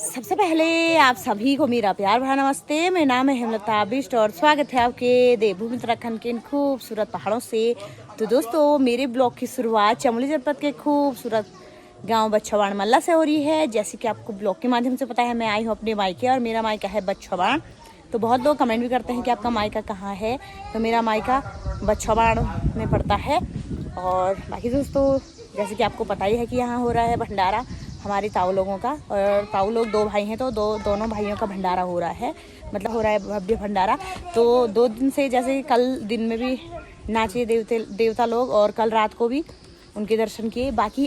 सबसे पहले आप सभी को मेरा प्यार भरा नमस्ते। मेरा नाम है हेमलता बिष्ट और स्वागत है आपके देवभूमि उत्तराखंड के इन खूबसूरत पहाड़ों से। तो दोस्तों, मेरे ब्लॉग की शुरुआत चमोली जनपद के खूबसूरत गांव बच्छवाड़ मल्ला से हो रही है। जैसे कि आपको ब्लॉग के माध्यम से पता है, मैं आई हूं अपने मायके और मेरा मायका है बच्छवाड़। तो बहुत लोग कमेंट भी करते हैं कि आपका मायका कहाँ है। तो मेरा मायका बच्छवाड़ में पड़ता है। और बाकी दोस्तों, जैसे कि आपको पता ही है कि यहाँ हो रहा है भंडारा हमारे ताऊ लोगों का। और ताऊ लोग 2 भाई हैं, तो दोनों भाइयों का भंडारा हो रहा है, मतलब हो रहा है भव्य भंडारा। तो 2 दिन से, जैसे कल दिन में भी नाचे देवता लोग और कल रात को भी उनके दर्शन किए। बाकी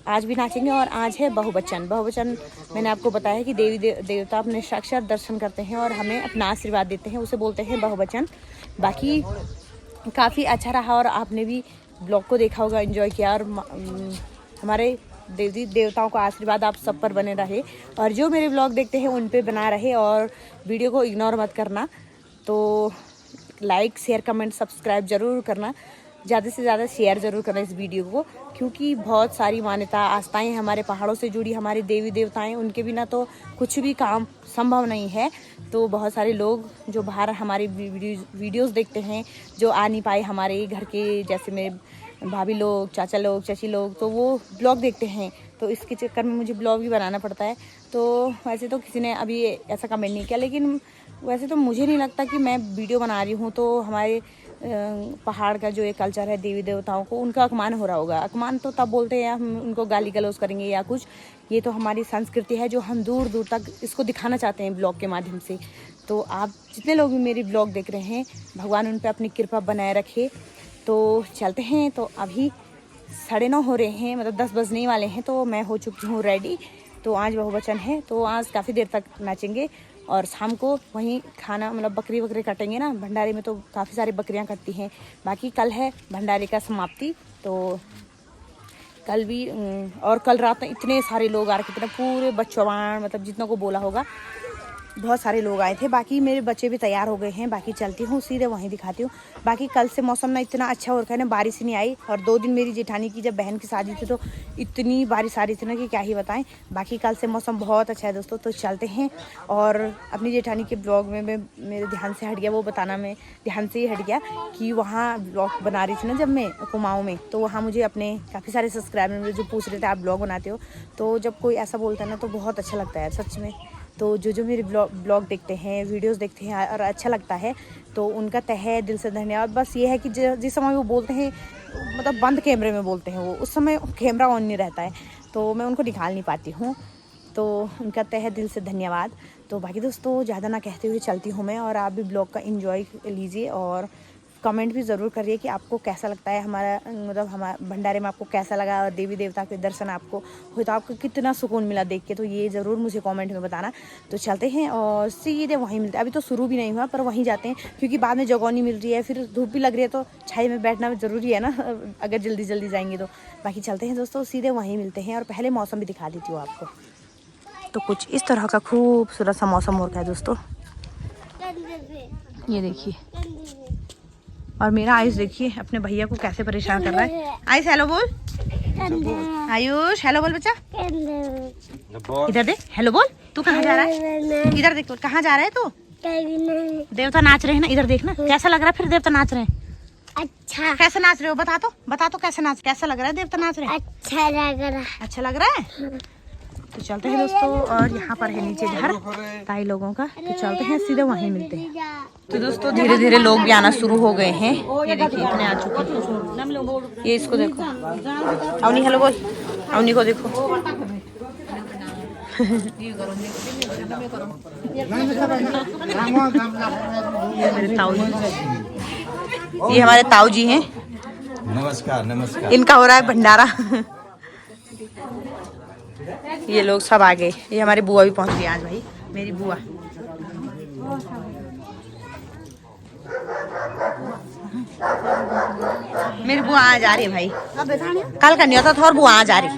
आज भी नाचेंगे। और आज है बहुवचन। मैंने आपको बताया कि देवी देवता अपने साक्षात दर्शन करते हैं और हमें अपना आशीर्वाद देते हैं, उसे बोलते हैं बहुवचन। बाकी काफ़ी अच्छा रहा और आपने भी ब्लॉग को देखा होगा, एंजॉय किया। और हमारे देवी देवताओं का आशीर्वाद आप सब पर बने रहे और जो मेरे ब्लॉग देखते हैं उन पे बना रहे। और वीडियो को इग्नोर मत करना। तो लाइक, शेयर, कमेंट, सब्सक्राइब ज़रूर करना। ज़्यादा से ज़्यादा शेयर ज़रूर करना इस वीडियो को, क्योंकि बहुत सारी मान्यता आस्थाएं हमारे पहाड़ों से जुड़ी, हमारे देवी देवताएं, उनके बिना तो कुछ भी काम संभव नहीं है। तो बहुत सारे लोग जो बाहर हमारे वीडियोज़ देखते हैं, जो आ नहीं पाए हमारे घर के, जैसे मेरे भाभी लोग, चाचा लोग, चाची लोग, तो वो ब्लॉग देखते हैं। तो इसके चक्कर में मुझे ब्लॉग भी बनाना पड़ता है। तो वैसे तो किसी ने अभी ऐसा कमेंट नहीं किया, लेकिन वैसे तो मुझे नहीं लगता कि मैं वीडियो बना रही हूँ तो हमारे पहाड़ का जो एक कल्चर है, देवी देवताओं को, उनका अपमान हो रहा होगा। अपमान तो तब बोलते हैं हम उनको गाली गलौज करेंगे या कुछ। ये तो हमारी संस्कृति है जो हम दूर दूर तक इसको दिखाना चाहते हैं ब्लॉग के माध्यम से। तो आप जितने लोग भी मेरी ब्लॉग देख रहे हैं, भगवान उन पर अपनी कृपा बनाए रखे। तो चलते हैं। तो अभी 9:30 हो रहे हैं, मतलब 10 बजने वाले हैं। तो मैं हो चुकी हूँ रेडी। तो आज बहुवचन है, तो आज काफ़ी देर तक नाचेंगे और शाम को वहीं खाना, मतलब बकरी कटेंगे ना। भंडारे में तो काफ़ी सारी बकरियां कटती हैं। बाकी कल है भंडारे का समाप्ति। तो कल भी और कल रात में इतने सारे लोग आ रखे थे, पूरे बच्छवाड़, मतलब जितनों को बोला होगा, बहुत सारे लोग आए थे। बाकी मेरे बच्चे भी तैयार हो गए हैं। बाकी चलती हूँ, सीधे वहीं दिखाती हूँ। बाकी कल से मौसम ना इतना अच्छा हो रखा है ना, बारिश ही नहीं आई। और 2 दिन मेरी जेठानी की जब बहन की शादी थी तो इतनी बारिश आ रही थी ना कि क्या ही बताएं। बाकी कल से मौसम बहुत अच्छा है दोस्तों। तो चलते हैं। और अपनी जेठानी के ब्लॉग में मेरे ध्यान से हट गया वो बताना, मैं ध्यान से ही हट गया कि वहाँ ब्लॉग बना रही थी ना जब मैं कुमाऊँ में, तो वहाँ मुझे अपने काफ़ी सारे सब्सक्राइबर जो पूछ रहे थे आप ब्लॉग बनाते हो। तो जब कोई ऐसा बोलता है ना तो बहुत अच्छा लगता है सच में। तो जो मेरे ब्लॉग देखते हैं, वीडियोस देखते हैं और अच्छा लगता है, तो उनका तहे दिल से धन्यवाद। बस ये है कि जिस समय वो बोलते हैं, मतलब बंद कैमरे में बोलते हैं, वो उस समय कैमरा ऑन नहीं रहता है, तो मैं उनको निकाल नहीं पाती हूँ। तो उनका तहे दिल से धन्यवाद। तो बाकी दोस्तों, ज़्यादा ना कहते हुए चलती हूँ मैं, और आप भी ब्लॉग का एंजॉय लीजिए और कमेंट भी ज़रूर करिए कि आपको कैसा लगता है हमारा, मतलब हमारा भंडारे में आपको कैसा लगा और देवी देवता के दर्शन आपको हुए तो आपको कितना सुकून मिला देख के। तो ये ज़रूर मुझे कमेंट में बताना। तो चलते हैं और सीधे वहीं मिलते हैं। अभी तो शुरू भी नहीं हुआ, पर वहीं जाते हैं, क्योंकि बाद में जगह नहीं मिल रही है, फिर धूप भी लग रही है, तो छाई में बैठना ज़रूरी है ना अगर जल्दी जाएंगे तो। बाकी चलते हैं दोस्तों, सीधे वहीं मिलते हैं। और पहले मौसम भी दिखा देती हूँ आपको। तो कुछ इस तरह का खूबसूरत सा मौसम हो रखा है दोस्तों, ये देखिए। और मेरा आयुष देखिए अपने भैया को कैसे परेशान कर रहा है। आयुष हेलो बोल। आयुष हेलो बोल बच्चा, इधर देख, हेलो बोल। तू कहाँ जा रहा है? इधर देख, कहाँ जा रहा है तू? देवता नाच रहे हैं ना, इधर देखना कैसा लग रहा है। फिर देवता नाच रहे हैं, अच्छा कैसे नाच रहे हो? बता तो कैसा लग रहा है देवता नाच रहे हैं? अच्छा लग रहा है। तो चलते हैं दोस्तों। और यहाँ पर है नीचे घर ताई लोगों का, तो चलते हैं सीधे वहीं मिलते हैं। तो दोस्तों, धीरे धीरे लोग भी आना शुरू हो गए हैं। ये देखिए इतने आ चुके हैं। ये इसको देखो, अवनी हेलो बोल, अवनी को देखो। मेरे ताऊ जी, ये हमारे ताऊ जी हैं। नमस्कार। इनका हो रहा है भंडारा। ये लोग सब आ गए। ये हमारी बुआ भी पहुंच गई आज भाई, मेरी बुआ। मेरी बुआ आज आ रही है भाई, कल का नहीं होता था और बुआ आज आ रही।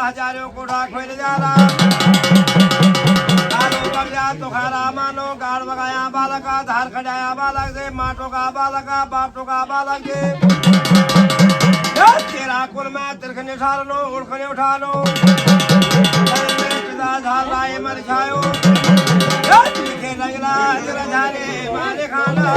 हजारों को ढाक खोल जाला कालो बगजा तुखारा मानो गाड़ बगाया बालका धार खजाया बालक से माटो का बालका बापटो का बालक से तेरा कुल में तिरखने उठा लो उड़खने उठा लो झाल राय मर छायो लगला तेरा झारे मारे खाना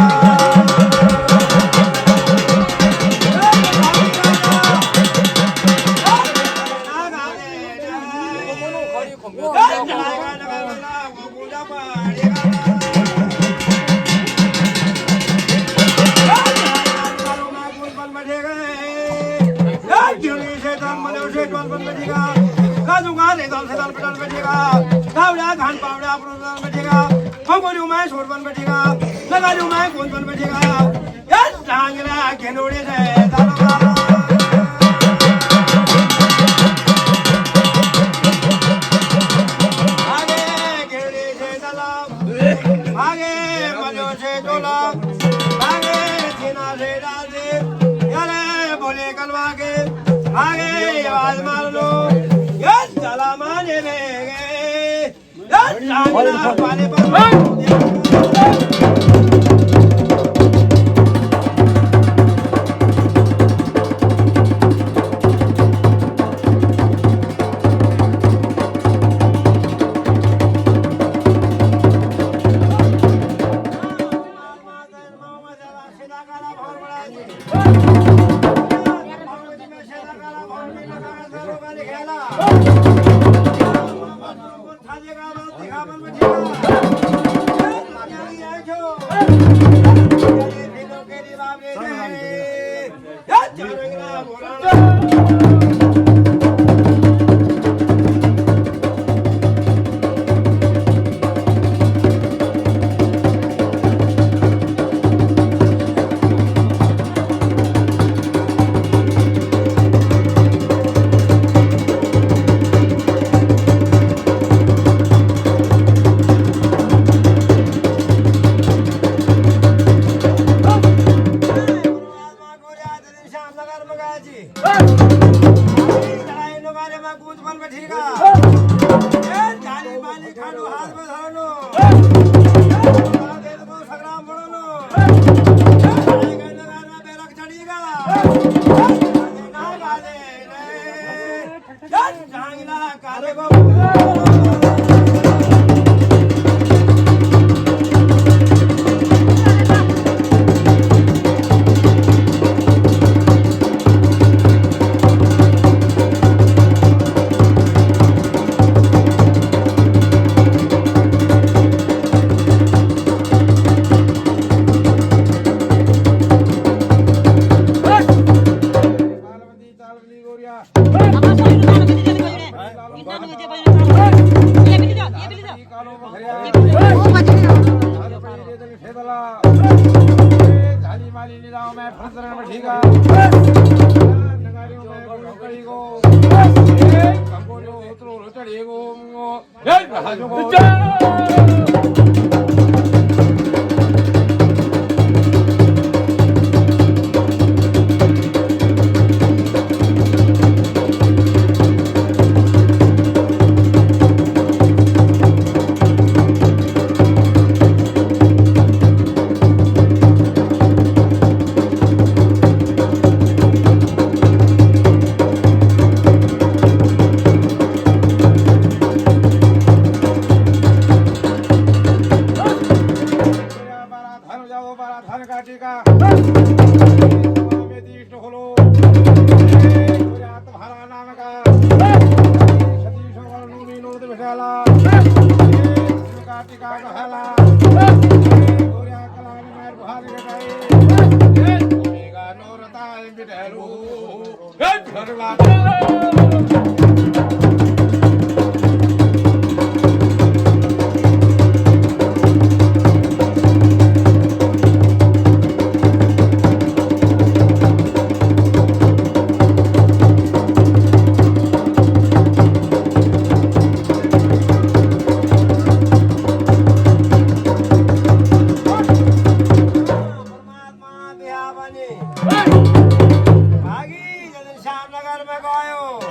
भागी जल्दी श्यामनगर में गयो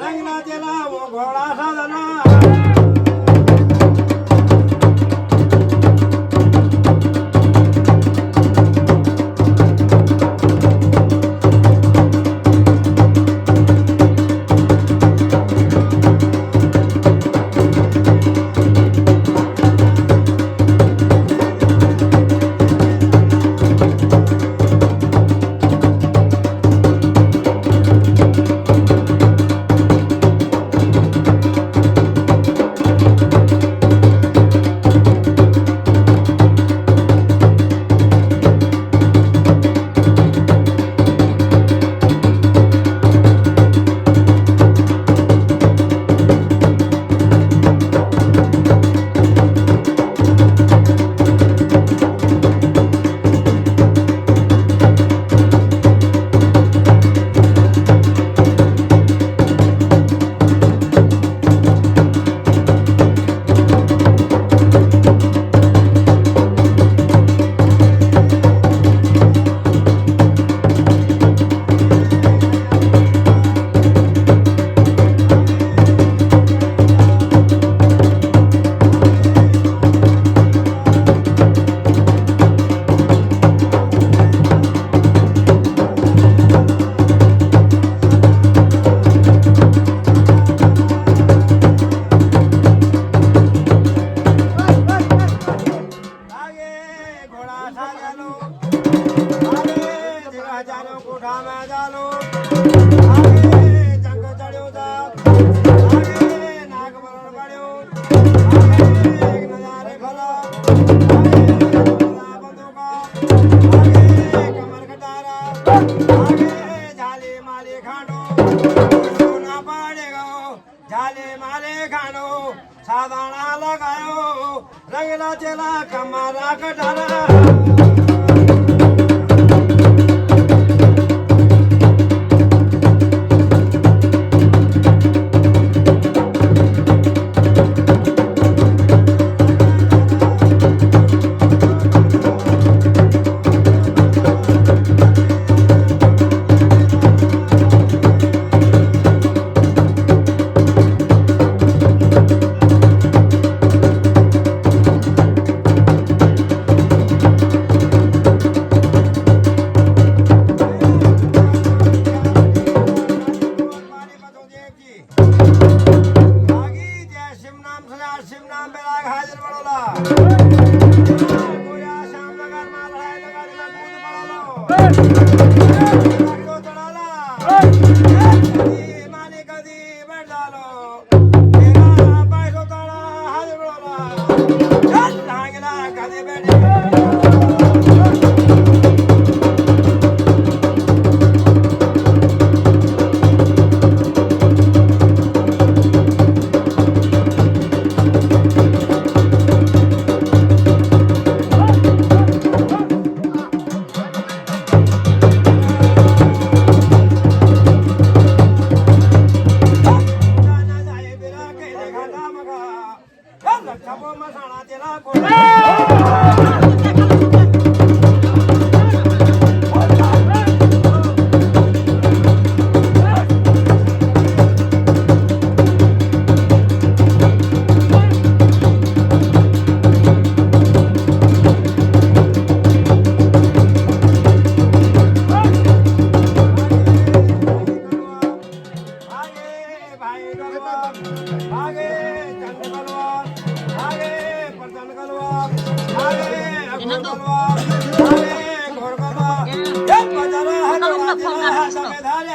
रंगला चला वो घोड़ा साधना साधाना लगायो रंगला चला कमरा कटारा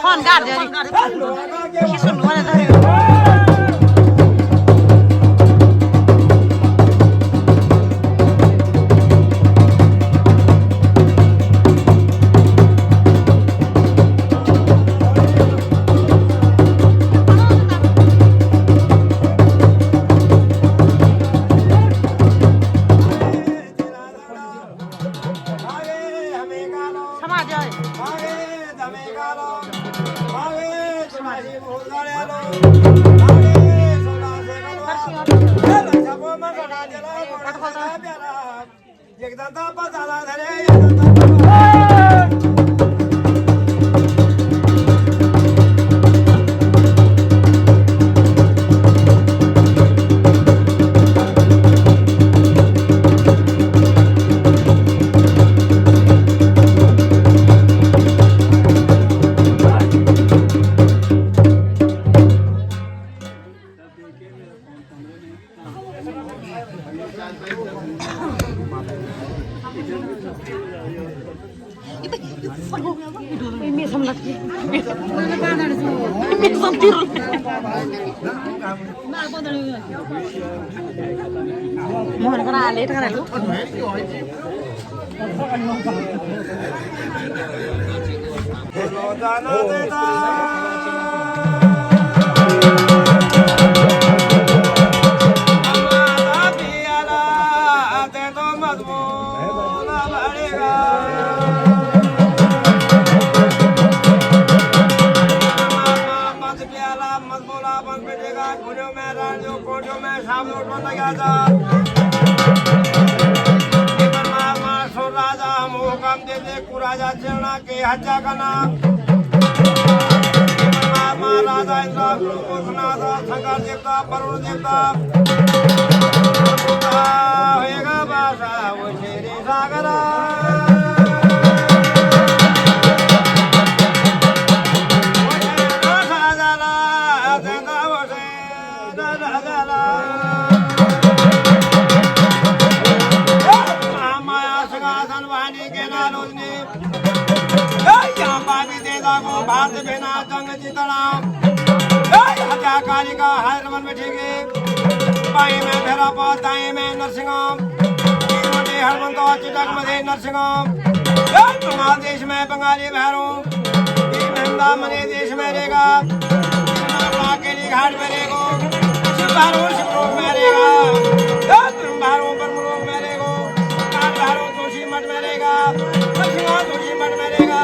फोन गाड़ दे किसको नुआ धरे समाज दंता पसादा धरे ये दंता ini sama lagi ini sampir mohon kena alih kena lu जाना देता हमारा पियाला ते तो मजबूर बढ़ेगा मत पियाला मजबूरा बन बैठेगा खुलियों में रानियों कोटियों में सामने उठने लगा था राजा हम हुक्म देते कुराजा चरणा के हत्या करना राजा इंद्र गुरुनाथा शंकर देवता वरुण देवता होएगा बासा वो शेरी सागरा भारत बिना जंग जीतना हत्याकारी का हैदराबाद में ठीक है बाई में भेरापा दाई में नरसिंहम हरमंदो चिटक मधे नरसिंहम देश में बंगाली भैरों महिंदा मने देश में रहेगा केली घाट में रहेगा शिवभारों शिवरोग में रहेगा ब्रह्मभारों ब्रह्मलोक में रहेगा कालभारों जोशी मठ में रहेगा जोशी मठ में रहेगा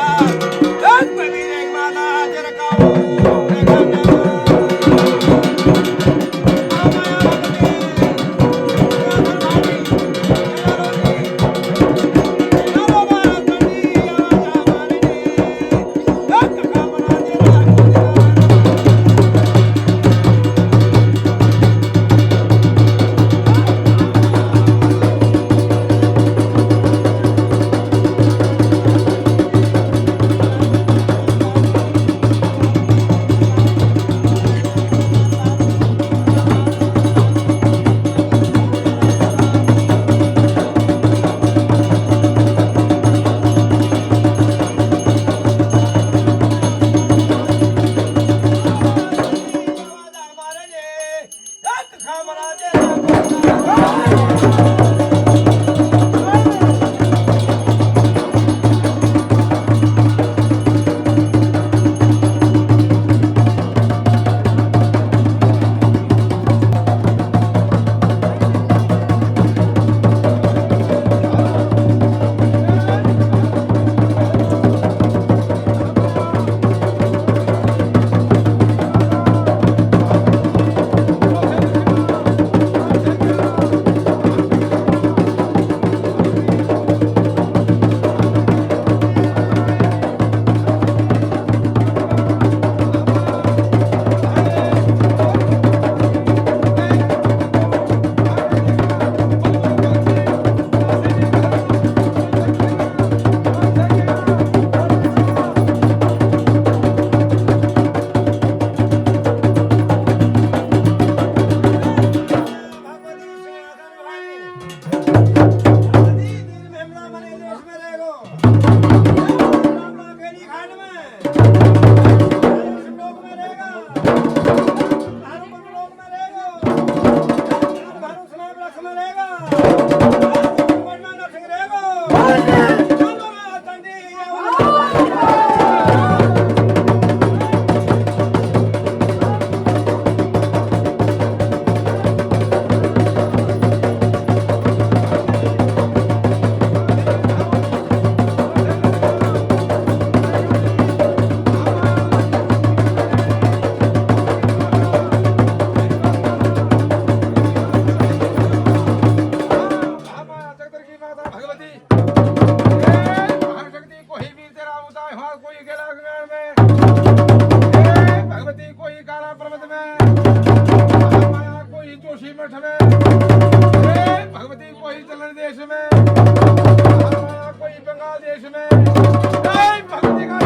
उसी मठ में हे भगवती कोई चलन देश में हमारा कोई बंगाल देश में हे भगवती का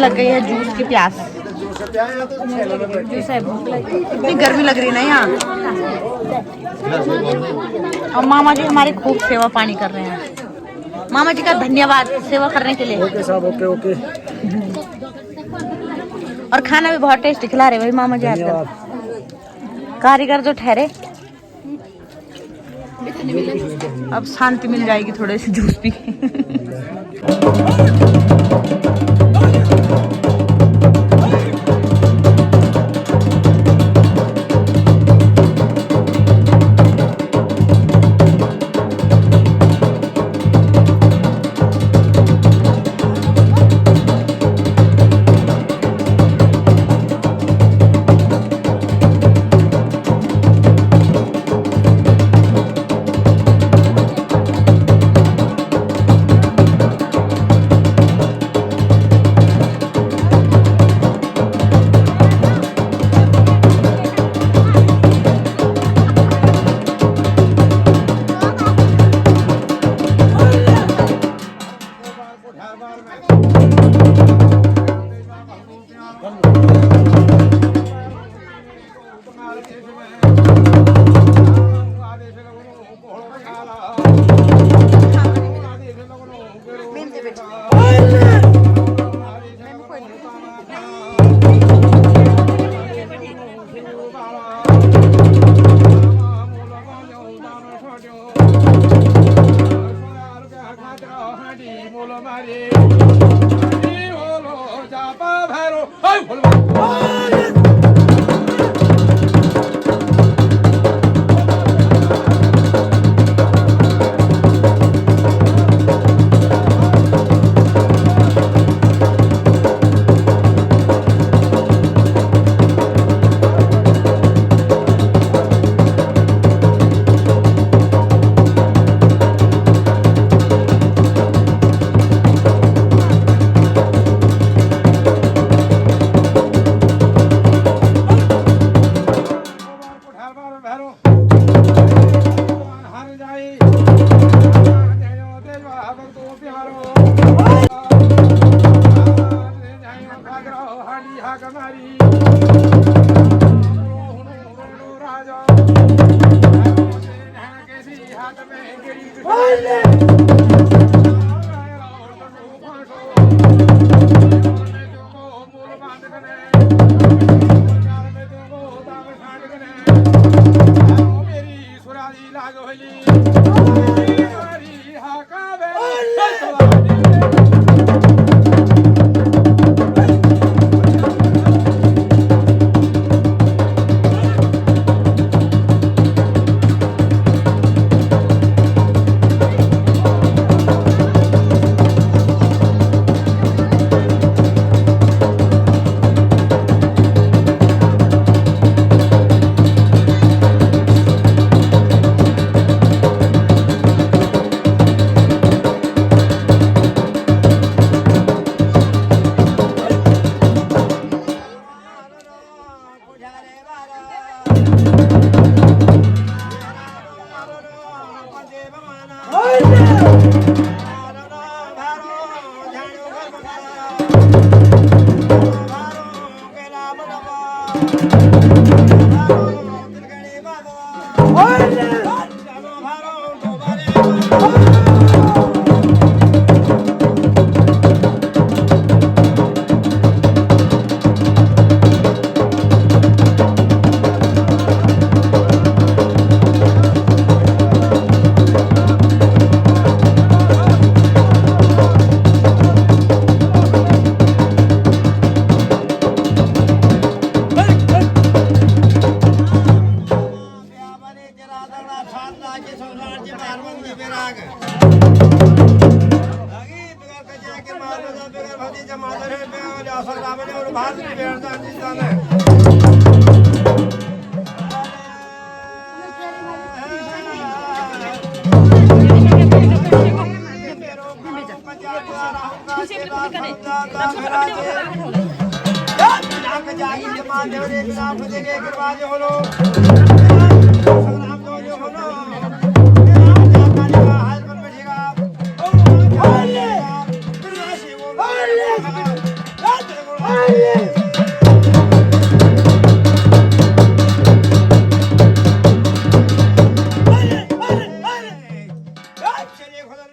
लग गई है जूस की प्यास। जूस है, भूख लगी, इतनी गर्मी लग रही है ना यहाँ। और मामा जी हमारे खूब सेवा पानी कर रहे हैं। मामा जी का धन्यवाद सेवा करने के लिए। ओके साहब, ओके ओके। और खाना भी बहुत टेस्टी खिला रहे भाई मामा जी आजकल, कारीगर जो ठहरे। अब शांति मिल जाएगी थोड़े से जूस पी के।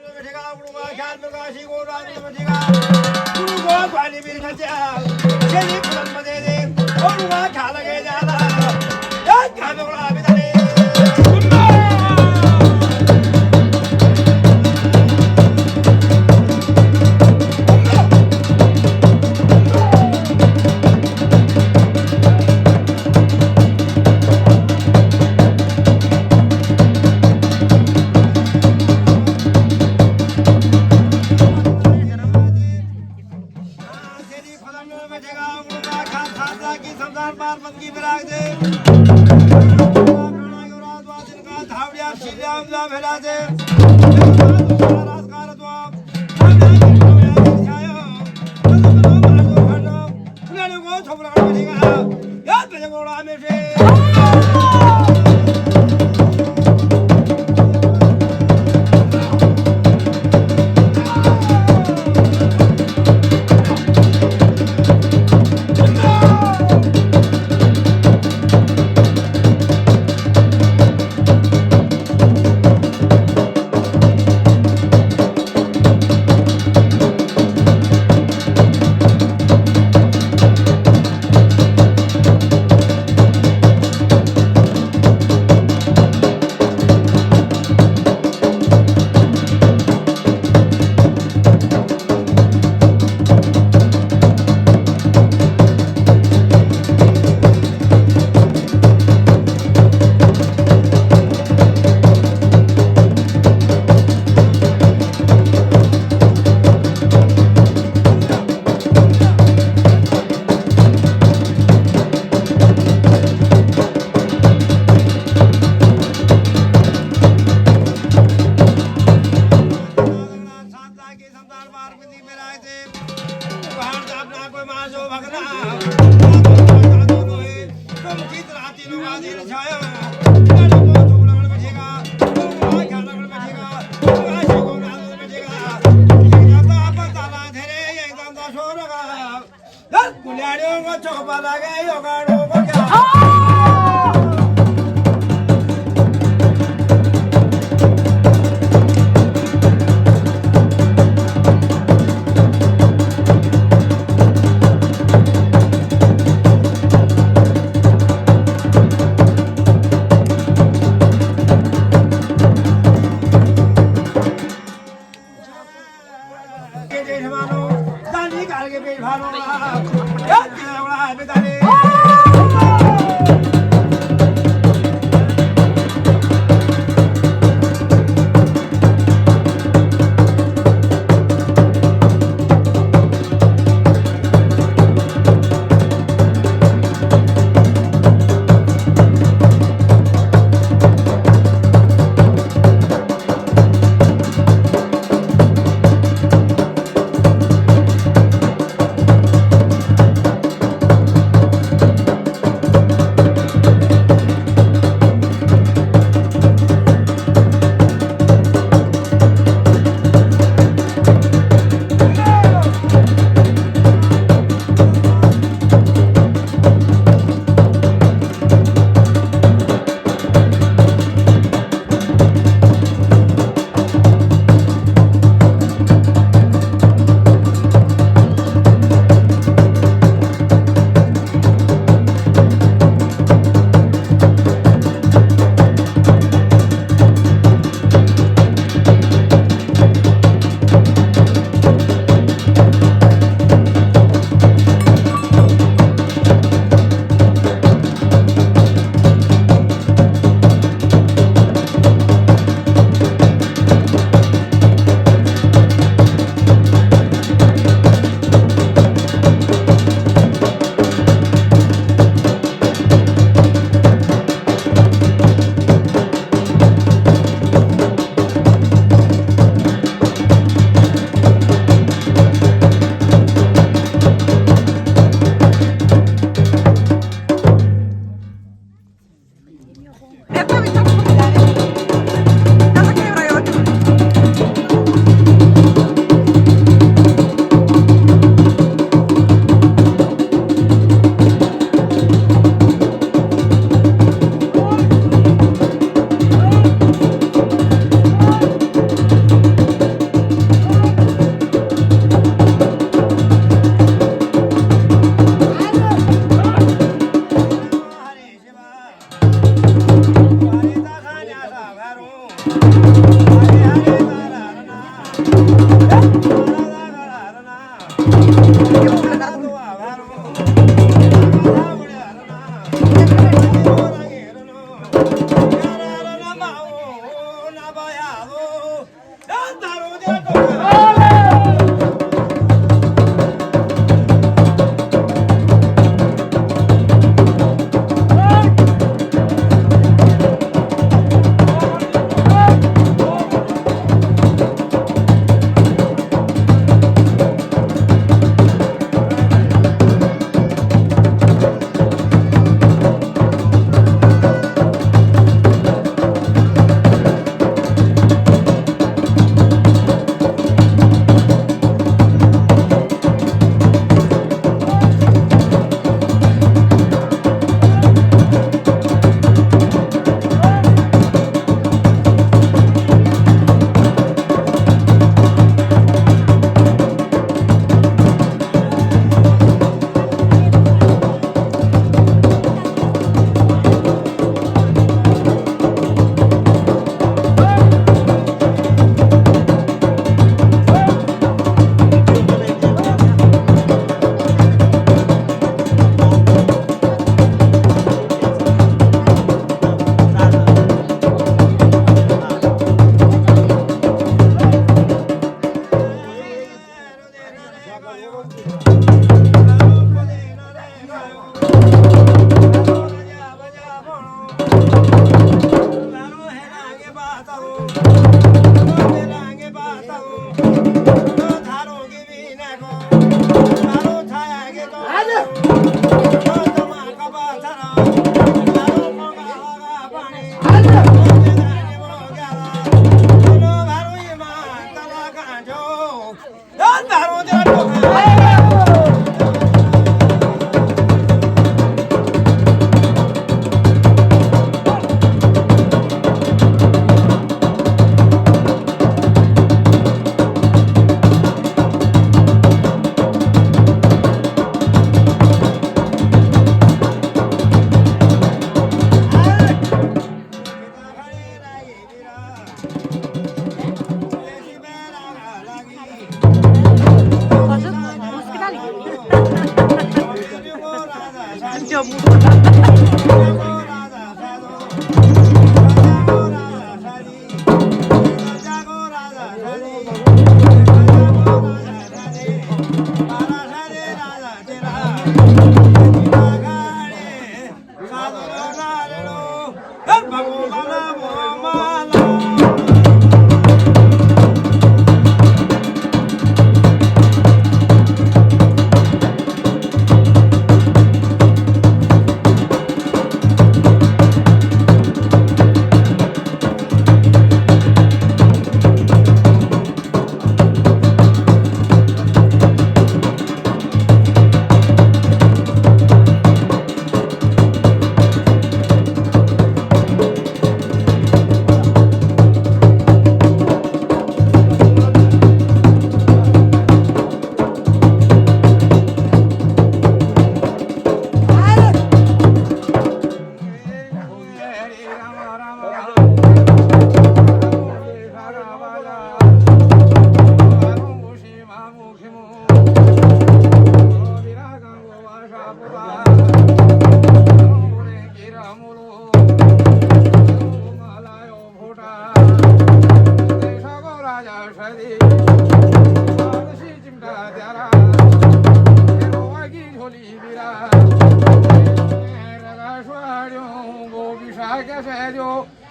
बैठेगा गुरु का ख्याल प्रकाशी को राज में बैठेगा गुरु को पानी भी खचा चली फलन में दे दे और गुरु का ख्याल लगे ज्यादा याद क्या बगड़ा भी दे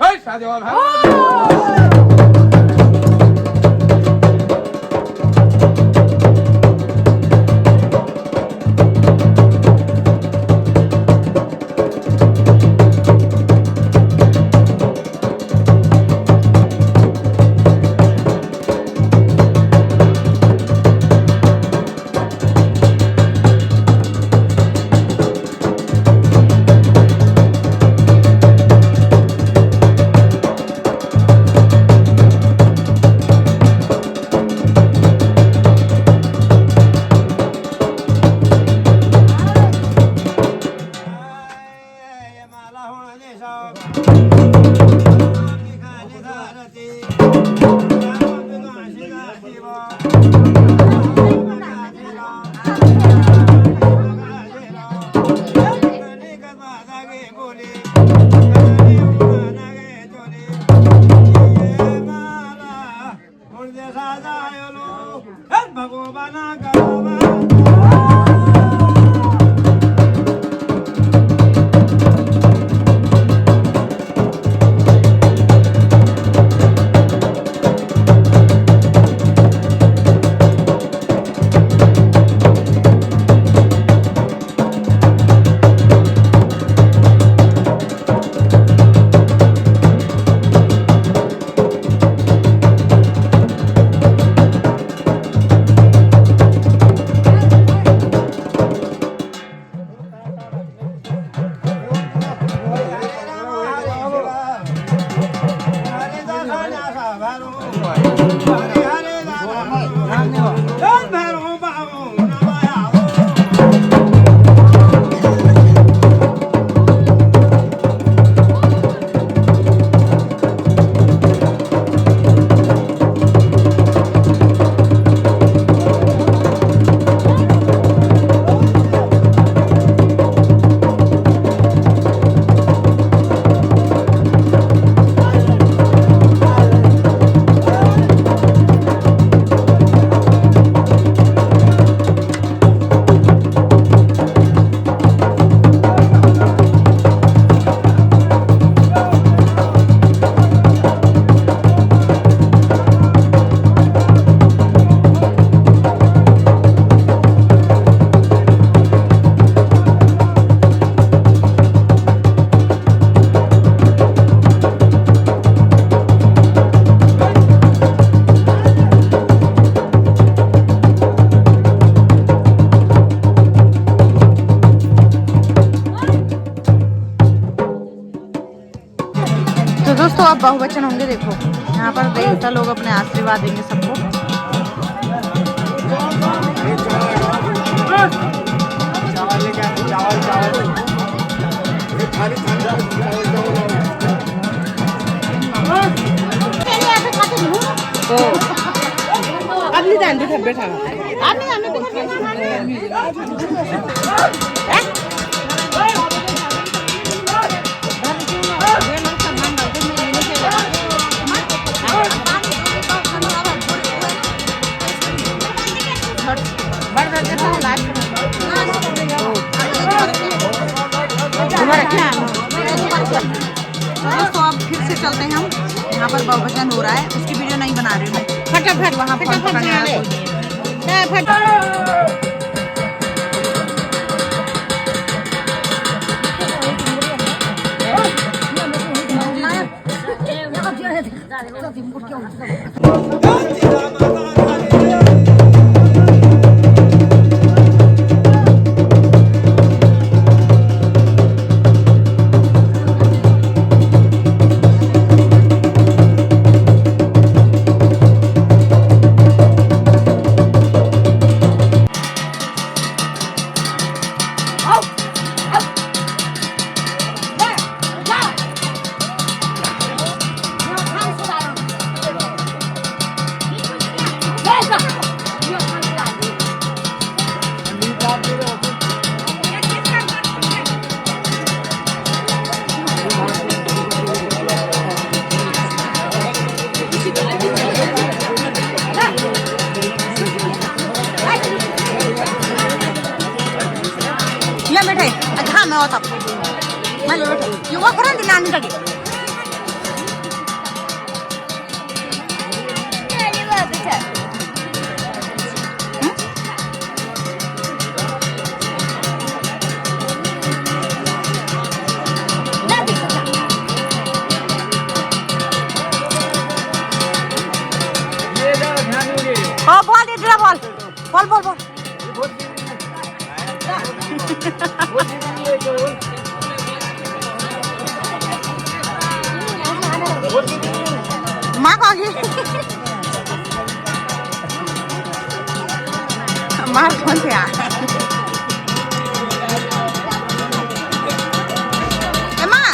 Hey! भगवाना तो दोस्तों अब बहुवचन होंगे। देखो यहाँ पर देवता लोग अपने आशीर्वाद देंगे सबको। आदमी जान बैठा बैठा दोस्तों अब फिर से चलते हैं हम। यहाँ पर बहुवचन हो रहा है, उसकी वीडियो नहीं बना रही हूँ मैं। फटाफट वहाँ पर बैठे हाँ मैं होता मैं बैठे युवा करें दिन आने लगे बोल दीजिए बोल बोल बोल माँ कहाँ गई? माँ कौन से आ? माँ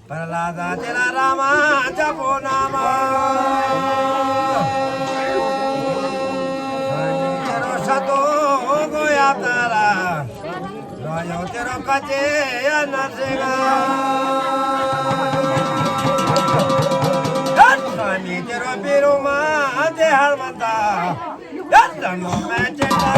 प्रल्हादा तेरा रामाचा नामा तेरो सतो गोया तारा रायो तेरो कचे नरसिंहा स्वामी तेरो बिरुमा दे हनुमंता जन्मों में चेता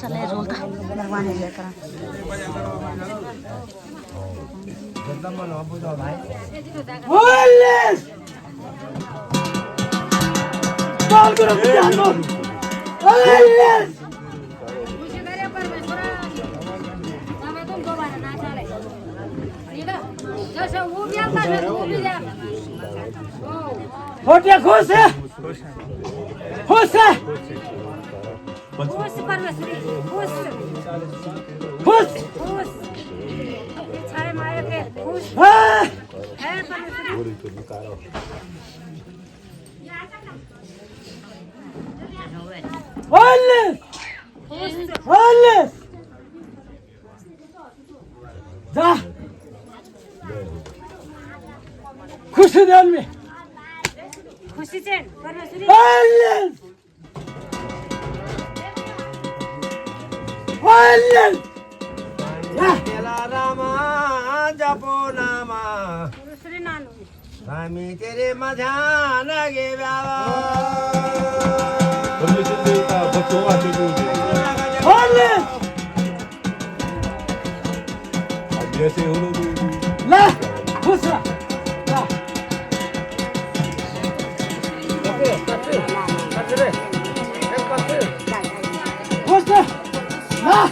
चले रोलता भगवान है करा होटिया खुश है खुश है खुश परमेश्वरी खुश खुश खुश छाए माए के खुश हाँ है परमेश्वरी होले होले जा खुश दिल में खुशी चैन परमेश्वरी होले होले केला रामा जपो नामा परमेश्वरी नानू स्वामी तेरे मध्यान गे व्यावा होले ला खुश रहा ला खुश रहा ला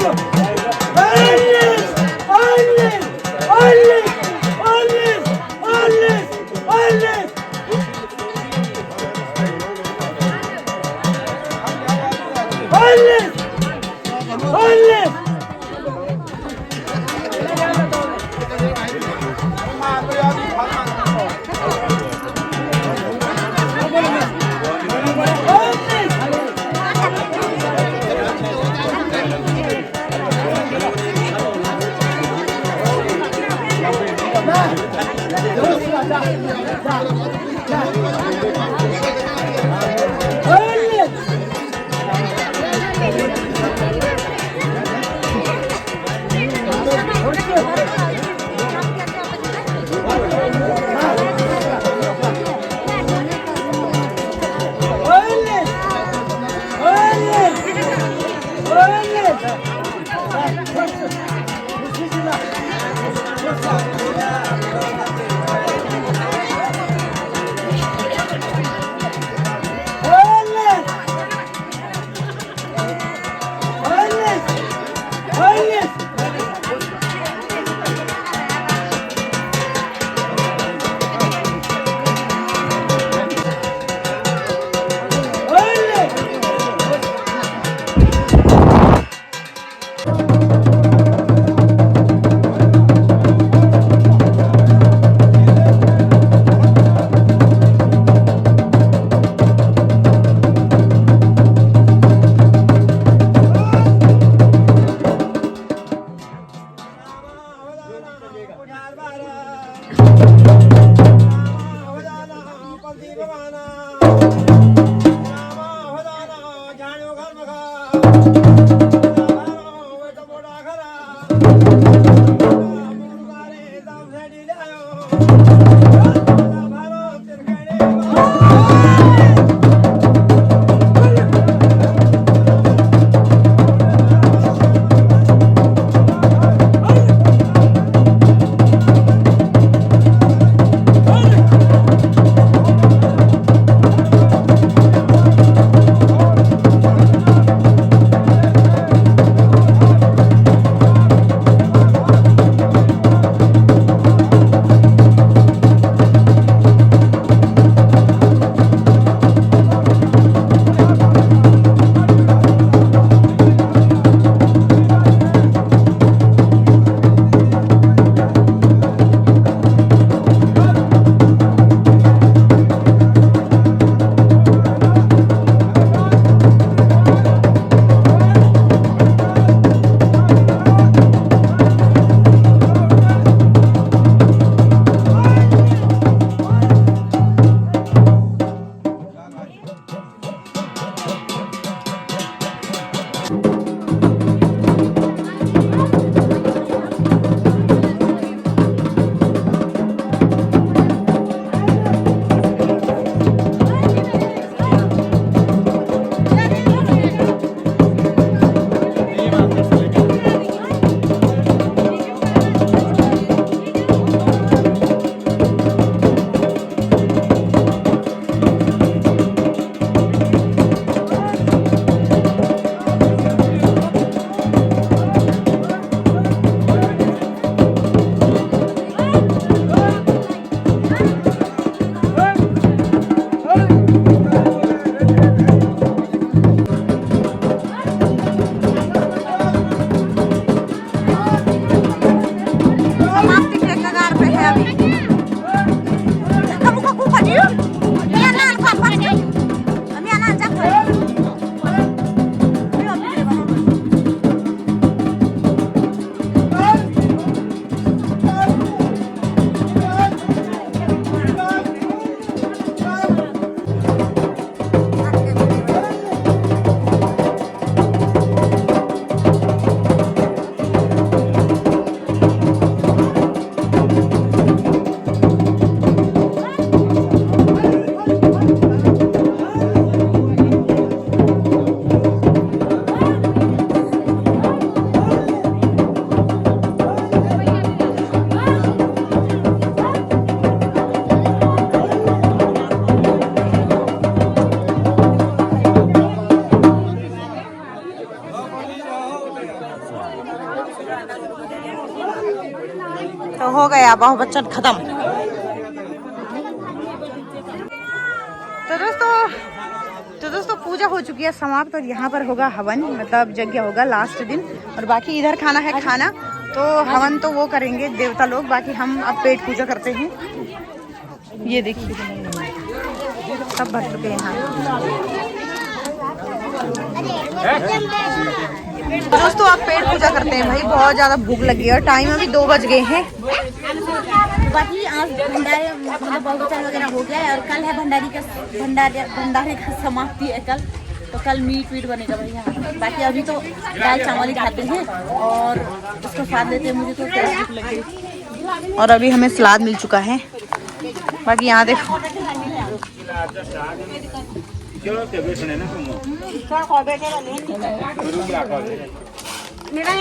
bunu. Alice! Alice! Alice! Alice! Alice! Alice! Alice! Alice! तो हो गया बहुवचन खत्म। तो दोस्तों पूजा हो चुकी है समाप्त और यहाँ पर होगा हवन, मतलब यज्ञ होगा लास्ट दिन। और बाकी इधर खाना है खाना, तो हवन तो वो करेंगे देवता लोग, बाकी हम अब पेट पूजा करते हैं। ये देखिए सब भर चुके हैं यहाँ। दोस्तों आप पेट पूजा करते हैं भाई, बहुत ज्यादा भूख लगी है और टाइम अभी 2 बज गए हैं। बाकी आज भंडारे मतलब बहुवचन वगैरह हो गया है और कल है भंडारे का समाप्ति है कल, तो कल मीट बनेगा भाई यहाँ। बाकी अभी तो दाल चावल ही खाते हैं और उसको स्वाद लेते हैं। मुझे तो भूख लगी और अभी हमें सलाद मिल चुका है। बाकी यहाँ देखो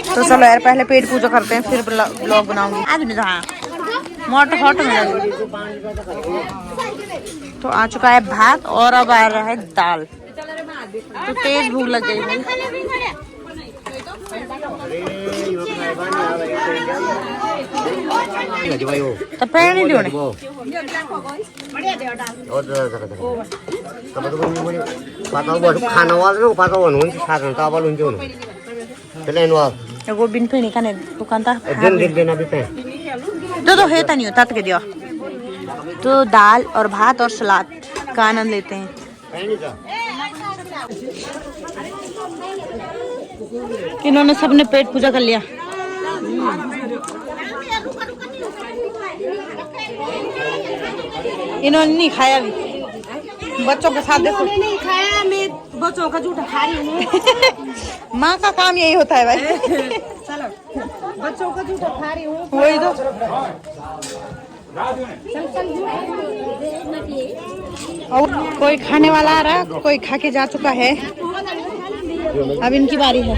तो चलो यार पहले पेट पूजा करते हैं फिर ब्लॉग बनाऊंगी। आज नहीं था मोटा हॉट में तो आ चुका है भात और अब आ रहा है दाल, तो तेज भूख लग गई है। तो पैर नहीं जोड़े वो बिन पे नहीं खाने दुकान था तो है नहीं होता के दिया। तो दाल और भात और सलाद का आनंद लेते हैं। इन्होंने सबने पेट पूजा कर लिया। इन्होंने नहीं खाया भी, बच्चों के साथ देखो नहीं खाया, मैं बच्चों का झूठा खा रही हूँ। माँ का काम यही होता है भाई। चलो बच्चों का झूठा खा रही हूँ, वही तो। और कोई खाने वाला आ रहा, कोई खा के जा चुका है, अब इनकी बारी है।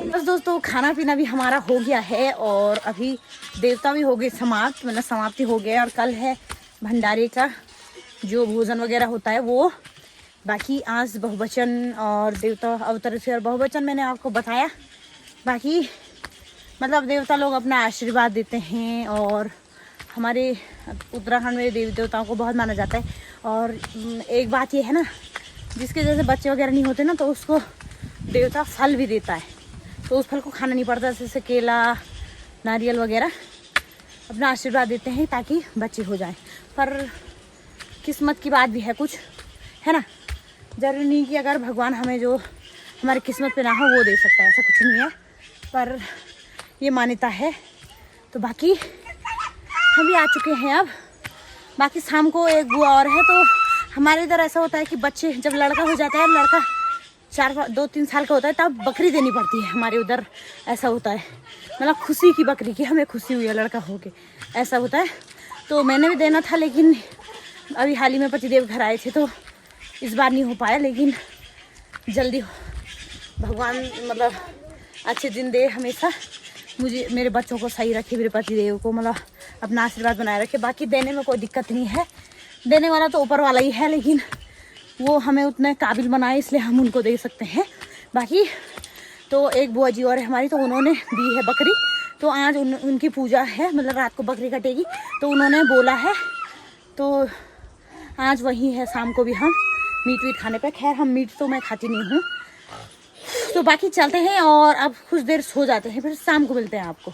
बस दोस्तों खाना पीना भी हमारा हो गया है और अभी देवता भी हो गए समाप्त, मतलब समाप्ति हो गया। और कल है भंडारे का जो भोजन वगैरह होता है वो। बाकी आज बहुवचन और देवता अवतरण से और बहुवचन मैंने आपको बताया। बाकी मतलब देवता लोग अपना आशीर्वाद देते हैं और हमारे उत्तराखंड में देवी देवताओं को बहुत माना जाता है। और एक बात ये है ना, जिसके जैसे बच्चे वगैरह नहीं होते ना तो उसको देवता फल भी देता है, तो उस फल को खाना नहीं पड़ता, जैसे केला नारियल वगैरह अपना आशीर्वाद देते हैं ताकि बच्चे हो जाएं। पर किस्मत की बात भी है कुछ, है ना, जरूरी नहीं कि अगर भगवान हमें जो हमारी किस्मत पे ना हो वो दे सकता है, ऐसा कुछ नहीं है, पर ये मान्यता है। तो बाकी हम भी आ चुके हैं अब। बाकी शाम को एक बुआ और है, तो हमारे इधर ऐसा होता है कि बच्चे जब लड़का हो जाता है, लड़का 2-3 साल का होता है तब बकरी देनी पड़ती है। हमारे उधर ऐसा होता है, मतलब खुशी की बकरी की, हमें खुशी हुई है लड़का हो के, ऐसा होता है। तो मैंने भी देना था, लेकिन अभी हाल ही में पतिदेव घर आए थे तो इस बार नहीं हो पाया। लेकिन जल्दी भगवान मतलब अच्छे दिन दे, हमेशा मुझे मेरे बच्चों को सही रखे, मेरे पतिदेव को मतलब अपना आशीर्वाद बनाए रखे। बाकी देने में कोई दिक्कत नहीं है, देने वाला तो ऊपर वाला ही है, लेकिन वो हमें उतने काबिल बनाए इसलिए हम उनको दे सकते हैं। बाकी तो एक बुआ जी और है हमारी, तो उन्होंने दी है बकरी, तो आज उनकी पूजा है, मतलब रात को बकरी कटेगी, तो उन्होंने बोला है, तो आज वही है शाम को भी हम मीट खाने पे। खैर हम मीट तो मैं खाती नहीं हूँ। तो बाकी चलते हैं और अब कुछ देर सो जाते हैं, फिर शाम को मिलते हैं आपको।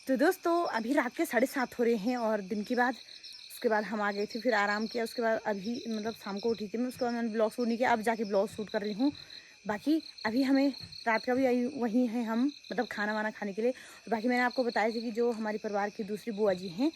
तो दोस्तों अभी रात के 7:30 हो रहे हैं और दिन की बाद उसके बाद हम आ गए थे, फिर आराम किया। उसके बाद अभी मतलब शाम को उठी थी मैं, उसके बाद मैंने ब्लॉग शूट नहीं किया, अब जाके ब्लॉग शूट कर रही हूँ। बाकी अभी हमें रात का भी वहीं है हम, मतलब खाना वाना खाने के लिए। और बाकी मैंने आपको बताया था कि जो हमारे परिवार की दूसरी बुआ जी हैं,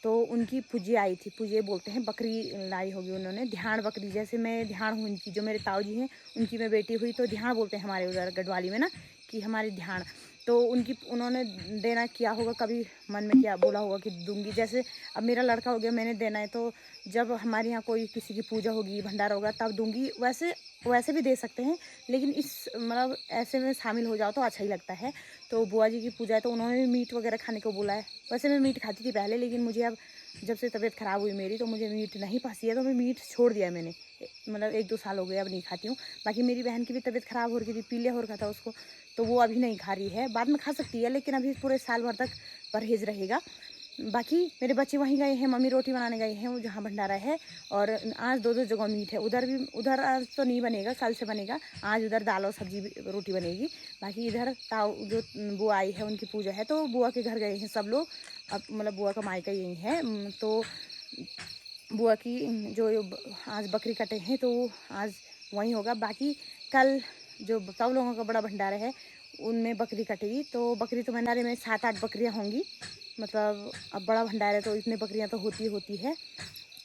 तो उनकी पूजी आई थी, पूजे बोलते हैं, बकरी लाई होगी उन्होंने, ध्यान बकरी, जैसे मैं ध्यान हूँ उनकी, जो मेरे ताऊ जी हैं उनकी मैं बेटी हुई, तो ध्यान बोलते हैं हमारे उधर गढ़वाली में ना कि हमारी ध्यान। तो उनकी उन्होंने देना किया होगा, कभी मन में क्या बोला होगा कि दूंगी। जैसे अब मेरा लड़का हो गया, मैंने देना है, तो जब हमारे यहाँ कोई किसी की पूजा होगी, भंडारा होगा, तब दूंगी। वैसे भी दे सकते हैं, लेकिन इस मतलब ऐसे में शामिल हो जाओ तो अच्छा ही लगता है। तो बुआ जी की पूजा है तो उन्होंने भी मीट वगैरह खाने को बोला है। वैसे मैं मीट खाती थी पहले, लेकिन मुझे अब जब से तबीयत ख़राब हुई मेरी तो मुझे मीट नहीं पसी है, तो मैं मीट छोड़ दिया मैंने, मतलब 1-2 साल हो गए अब नहीं खाती हूँ। बाकी मेरी बहन की भी तबीयत ख़राब हो रही थी, पीलिया हो रखा था उसको, तो वो अभी नहीं खा रही है, बाद में खा सकती है, लेकिन अभी पूरे साल भर तक परहेज़ रहेगा। बाकी मेरे बच्चे वहीं गए हैं, मम्मी रोटी बनाने गए हैं वो जहाँ भंडारा है, और आज 2-2 जगह मीट है। उधर आज तो नहीं बनेगा, कल से बनेगा। आज उधर दाल और सब्जी रोटी बनेगी। बाकी इधर ताऊ जो बुआ आई है उनकी पूजा है, तो बुआ के घर गए हैं सब लोग। अब मतलब बुआ का मायका यही है, तो बुआ की जो आज बकरी कटे हैं तो आज वहीं होगा। बाकी कल जो सब लोगों का बड़ा भंडारा है उनमें बकरी कटेगी, तो बकरी तो भंडारे में 7-8 बकरियाँ होंगी। मतलब अब बड़ा भंडारा है तो इतने बकरियां तो होती है।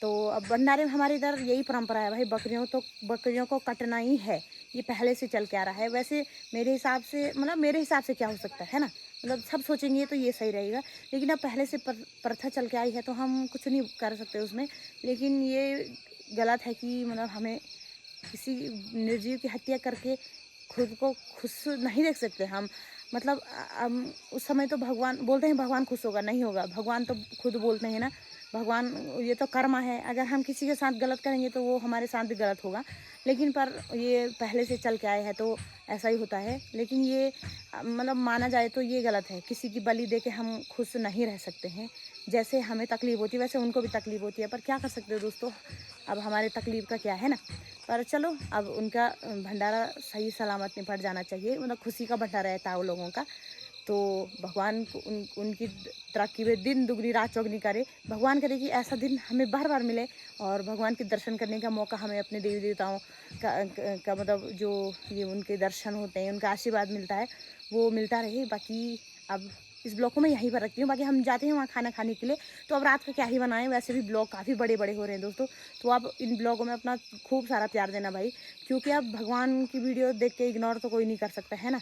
तो अब भंडारे में हमारे इधर यही परंपरा है भाई, बकरियों को कटना ही है, ये पहले से चल के आ रहा है। वैसे मेरे हिसाब से क्या हो सकता है ना, मतलब सब सोचेंगे तो ये सही रहेगा, लेकिन अब पहले से प्रथा चल के आई है तो हम कुछ नहीं कर सकते उसमें। लेकिन ये गलत है कि मतलब हमें किसी निर्जीव की हत्या करके खुद को खुश नहीं देख सकते हम। मतलब उस समय तो भगवान बोलते हैं भगवान खुश होगा, नहीं होगा। भगवान तो खुद बोलते हैं ना, भगवान ये तो कर्म है, अगर हम किसी के साथ गलत करेंगे तो वो हमारे साथ भी गलत होगा। लेकिन पर ये पहले से चल के आए हैं तो ऐसा ही होता है। लेकिन ये मतलब माना जाए तो ये गलत है, किसी की बलि दे के हम खुश नहीं रह सकते हैं। जैसे हमें तकलीफ़ होती है वैसे उनको भी तकलीफ़ होती है, पर क्या कर सकते हो दोस्तों, अब हमारे तकलीफ़ का क्या है ना। पर चलो अब उनका भंडारा सही सलामत निपट जाना चाहिए, मतलब खुशी का भंडारा रहता है वो लोगों का। तो भगवान को उनकी तरक्की में दिन दुगनी रात चौगनी करे। भगवान करे कि ऐसा दिन हमें बार बार मिले और भगवान के दर्शन करने का मौका हमें अपने देवी देवताओं का मतलब जो ये उनके दर्शन होते हैं, उनका आशीर्वाद मिलता है, वो मिलता रहे। बाकी अब इस ब्लॉग को मैं यहीं पर रखती हूँ, बाकी हम जाते हैं वहाँ खाना खाने के लिए। तो अब रात का क्या ही बनाएं, वैसे भी ब्लॉग काफ़ी बड़े बड़े हो रहे हैं दोस्तों। तो आप इन ब्लॉगों में अपना खूब सारा प्यार देना भाई, क्योंकि अब भगवान की वीडियो देख के इग्नोर तो कोई नहीं कर सकता है ना,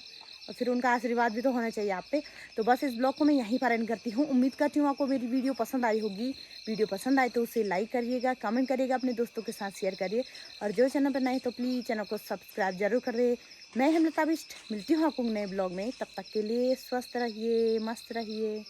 और फिर उनका आशीर्वाद भी तो होना चाहिए आप पे। तो बस इस ब्लॉग को मैं यहीं पर एंड करती हूँ। उम्मीद करती हूँ आपको मेरी वीडियो पसंद आई होगी। वीडियो पसंद आए तो उसे लाइक करिएगा, कमेंट करिएगा, अपने दोस्तों के साथ शेयर करिए, और जो चैनल पर नए तो प्लीज़ चैनल को सब्सक्राइब जरूर करिए। मैं हेमलता बिष्ट मिलती हूँ आपको नए ब्लॉग में, तब तक के लिए स्वस्थ रहिए, मस्त रहिए।